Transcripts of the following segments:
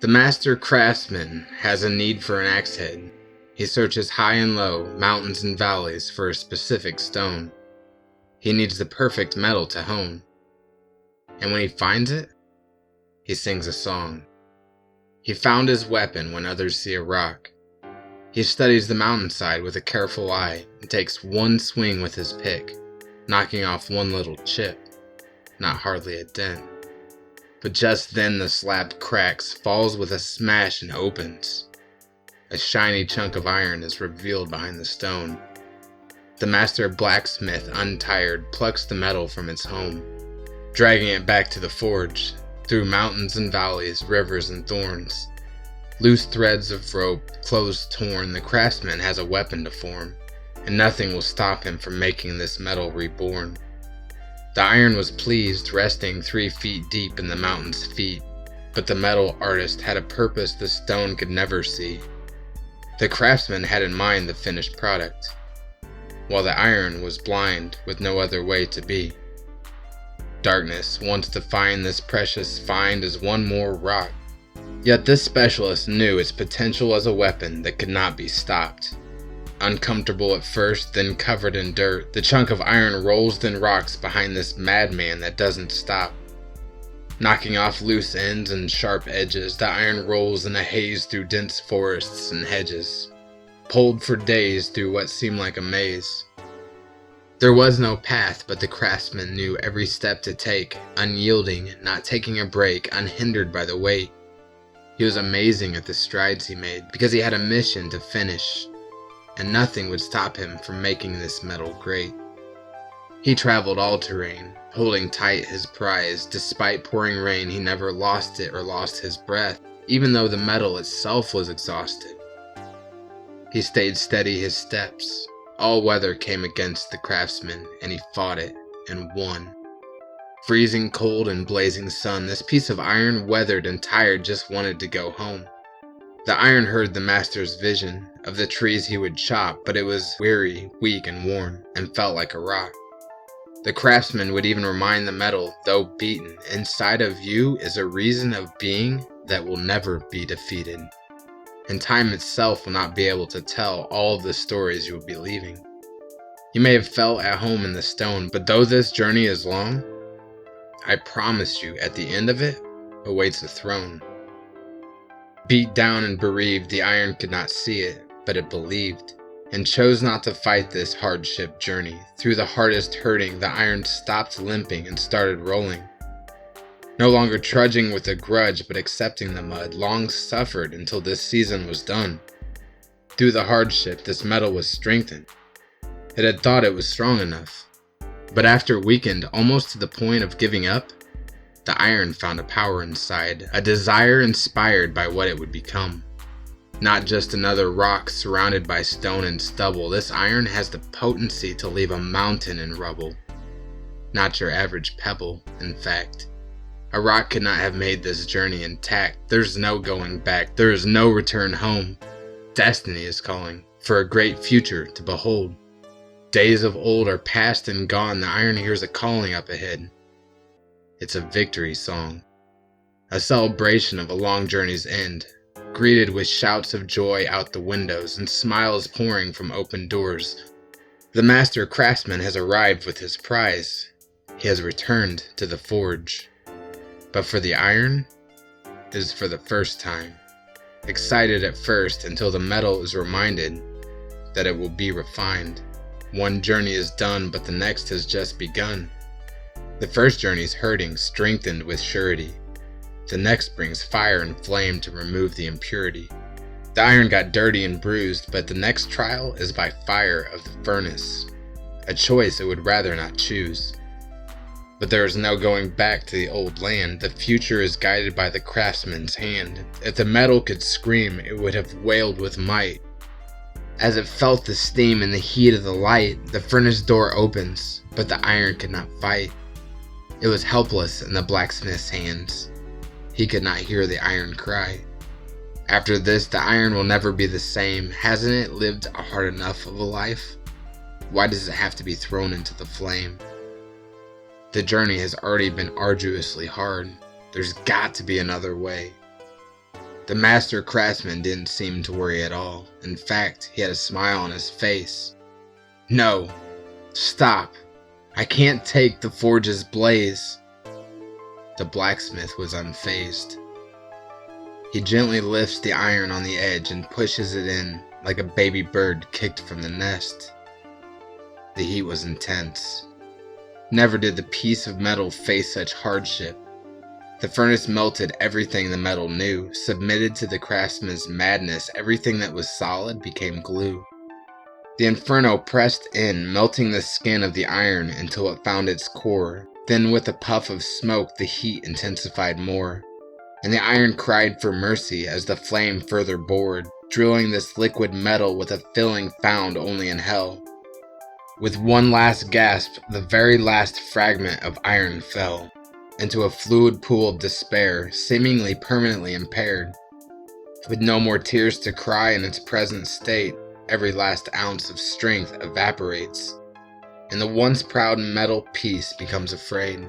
The master craftsman has a need for an axe head. He searches high and low, mountains and valleys for a specific stone. He needs the perfect metal to hone. And when he finds it, he sings a song. He found his weapon when others see a rock. He studies the mountainside with a careful eye and takes one swing with his pick, knocking off one little chip, not hardly a dent. But just then the slab cracks, falls with a smash, and opens. A shiny chunk of iron is revealed behind the stone. The master blacksmith, untired, plucks the metal from its home, dragging it back to the forge, through mountains and valleys, rivers and thorns. Loose threads of rope, clothes torn, the craftsman has a weapon to form, and nothing will stop him from making this metal reborn. The iron was pleased, resting 3 feet deep in the mountain's feet, but the metal artist had a purpose the stone could never see. The craftsman had in mind the finished product, while the iron was blind with no other way to be. Darkness wants to find this precious find as one more rock, yet this specialist knew its potential as a weapon that could not be stopped. Uncomfortable at first, then covered in dirt, the chunk of iron rolls then rocks behind this madman that doesn't stop. Knocking off loose ends and sharp edges, the iron rolls in a haze through dense forests and hedges, pulled for days through what seemed like a maze. There was no path, but the craftsman knew every step to take, unyielding, not taking a break, unhindered by the weight. He was amazing at the strides he made, because he had a mission to finish, and nothing would stop him from making this metal great. He traveled all terrain, holding tight his prize. Despite pouring rain, he never lost it or lost his breath, even though the metal itself was exhausted. He stayed steady his steps. All weather came against the craftsman, and he fought it and won. Freezing cold and blazing sun, this piece of iron, weathered and tired, just wanted to go home. The iron heard the master's vision of the trees he would chop, but it was weary, weak, and worn, and felt like a rock. The craftsman would even remind the metal, though beaten, inside of you is a reason of being that will never be defeated, and time itself will not be able to tell all of the stories you will be leaving. You may have felt at home in the stone, but though this journey is long, I promise you at the end of it awaits a throne. Beat down and bereaved, the iron could not see it, but it believed, and chose not to fight this hardship journey. Through the hardest hurting, the iron stopped limping and started rolling. No longer trudging with a grudge, but accepting the mud, long suffered until this season was done. Through the hardship, this metal was strengthened. It had thought it was strong enough, but after weakened almost to the point of giving up, the iron found a power inside, a desire inspired by what it would become. Not just another rock surrounded by stone and stubble, this iron has the potency to leave a mountain in rubble. Not your average pebble, in fact. A rock could not have made this journey intact. There's no going back. There is no return home. Destiny is calling for a great future to behold. Days of old are past and gone. The iron hears a calling up ahead. It's a victory song, a celebration of a long journey's end, greeted with shouts of joy out the windows and smiles pouring from open doors. The master craftsman has arrived with his prize. He has returned to the forge. But for the iron, it is for the first time. Excited at first until the metal is reminded that it will be refined. One journey is done, but the next has just begun. The first journey's hurting, strengthened with surety. The next brings fire and flame to remove the impurity. The iron got dirty and bruised, but the next trial is by fire of the furnace, a choice it would rather not choose. But there is no going back to the old land. The future is guided by the craftsman's hand. If the metal could scream, it would have wailed with might. As it felt the steam and the heat of the light, the furnace door opens, but the iron could not fight. It was helpless in the blacksmith's hands. He could not hear the iron cry. After this, the iron will never be the same. Hasn't it lived a hard enough of a life? Why does it have to be thrown into the flame? The journey has already been arduously hard. There's got to be another way. The master craftsman didn't seem to worry at all. In fact, he had a smile on his face. "No, stop. I can't take the forge's blaze." The blacksmith was unfazed. He gently lifts the iron on the edge and pushes it in like a baby bird kicked from the nest. The heat was intense. Never did the piece of metal face such hardship. The furnace melted everything the metal knew, submitted to the craftsman's madness. Everything that was solid became glue. The inferno pressed in, melting the skin of the iron until it found its core. Then with a puff of smoke, the heat intensified more, and the iron cried for mercy as the flame further bored, drilling this liquid metal with a filling found only in hell. With one last gasp, the very last fragment of iron fell into a fluid pool of despair, seemingly permanently impaired. With no more tears to cry in its present state, every last ounce of strength evaporates, and the once proud metal piece becomes afraid.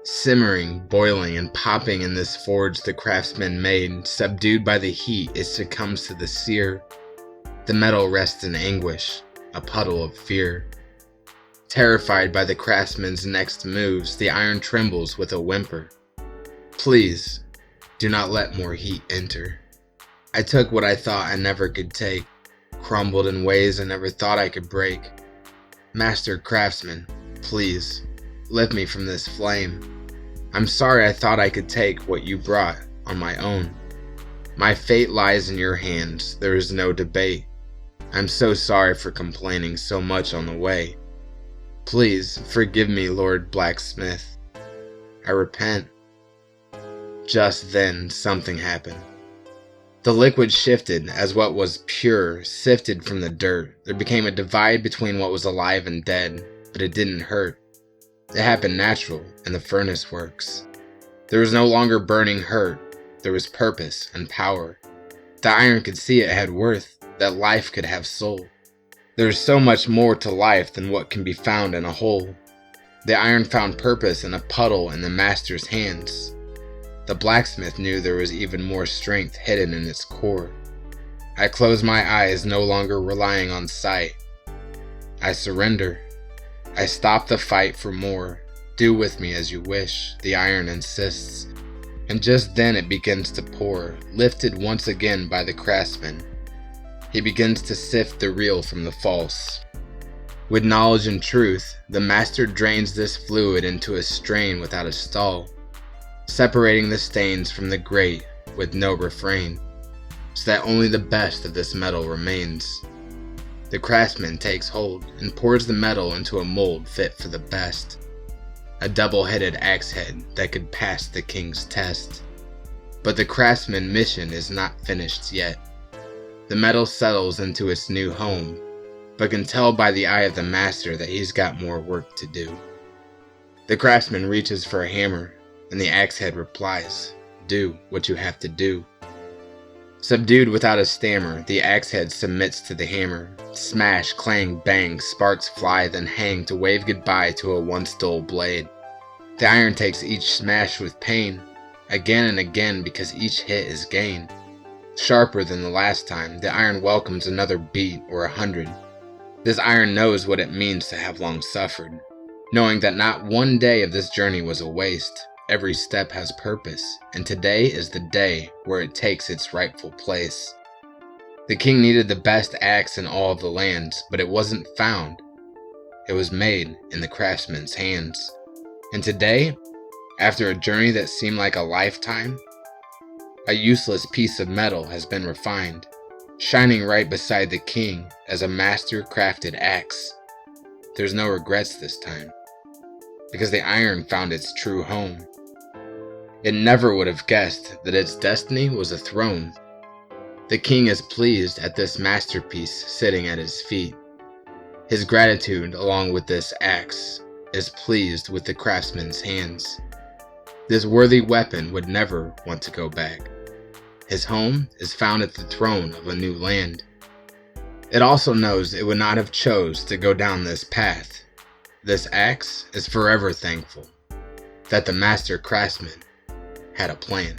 Simmering, boiling, and popping in this forge the craftsman made, subdued by the heat, it succumbs to the sear. The metal rests in anguish, a puddle of fear. Terrified by the craftsman's next moves, the iron trembles with a whimper. "Please, do not let more heat enter. I took what I thought I never could take, crumbled in ways I never thought I could break. Master craftsman, please, lift me from this flame. I'm sorry I thought I could take what you brought on my own. My fate lies in your hands, there is no debate. I'm so sorry for complaining so much on the way. Please forgive me, Lord Blacksmith. I repent." Just then, something happened. The liquid shifted as what was pure sifted from the dirt. There became a divide between what was alive and dead, but it didn't hurt. It happened natural in the furnace works. There was no longer burning hurt. There was purpose and power. The iron could see it had worth, that life could have soul. There is so much more to life than what can be found in a hole. The iron found purpose in a puddle in the master's hands. The blacksmith knew there was even more strength hidden in its core. I close my eyes, no longer relying on sight. I surrender. I stop the fight for more. "Do with me as you wish," the iron insists. And just then it begins to pour, lifted once again by the craftsman. He begins to sift the real from the false. With knowledge and truth, the master drains this fluid into a strain without a stall, separating the stains from the great with no refrain, so that only the best of this metal remains. The craftsman takes hold and pours the metal into a mold fit for the best, a double-headed axe head that could pass the king's test. But the craftsman's mission is not finished yet. The metal settles into its new home, but can tell by the eye of the master that he's got more work to do. The craftsman reaches for a hammer, and the axe head replies, "Do what you have to do." Subdued without a stammer, the axe head submits to the hammer. Smash, clang, bang, sparks fly, then hang to wave goodbye to a once dull blade. The iron takes each smash with pain, again and again, because each hit is gain. Sharper than the last time, the iron welcomes another beat or 100. This iron knows what it means to have long suffered, knowing that not one day of this journey was a waste. Every step has purpose, and today is the day where it takes its rightful place. The king needed the best axe in all of the lands, but it wasn't found. It was made in the craftsman's hands. And today, after a journey that seemed like a lifetime, a useless piece of metal has been refined, shining right beside the king as a master-crafted axe. There's no regrets this time, because the iron found its true home. It never would have guessed that its destiny was a throne. The king is pleased at this masterpiece sitting at his feet. His gratitude, along with this axe, is pleased with the craftsman's hands. This worthy weapon would never want to go back. His home is found at the throne of a new land. It also knows it would not have chose to go down this path. This axe is forever thankful that the master craftsman had a plan.